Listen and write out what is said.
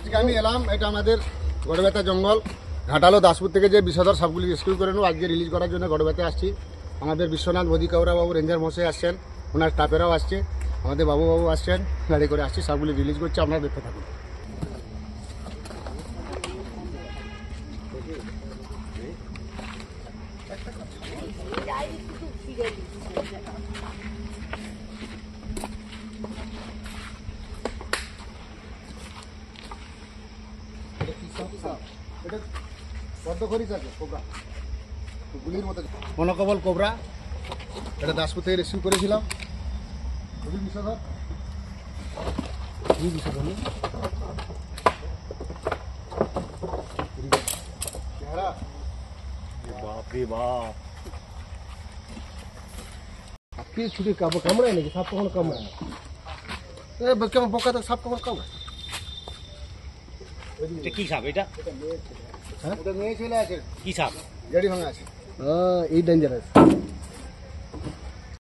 আজকে আমি এলাম, এটা আমাদের গড়বেতা জঙ্গল ঘাটালো দাসপুর থেকে যে বিষধর সাপগুলি রেস্কিউ করে নেব আজকে রিলিজ করার জন্য গড়বেতে আসছি। আমাদের বিশ্বনাথ মোদী কাউরা বাবু রেঞ্জার মশাই আসছেন, ওনার স্টাফেরাও আসছে, আমাদের বাবু আসছেন, গাড়ি করে আসছি, সবগুলি রিলিজ করছে, আপনারা দেখতে থাকুন। মনোকবল কোবরা, এটা দাসপুর থেকে রেস্কিউ করেছিলাম। খুবই বিষধর, খুবই বিষধর। বাপরে বাপ, আপনি ছুটি কামড়ায় নাকি? সাপ কখনো কামড়ায়? কেমন বোকা, তো সাপ কখনো কামড়ায়? এটা কি সাপ? এটা হ্যাঁ, ওটা মেয়ে ছেলে আছে, কি সাপ? গাড়ি ভাঙা আছে। এই ডেঞ্জারাস।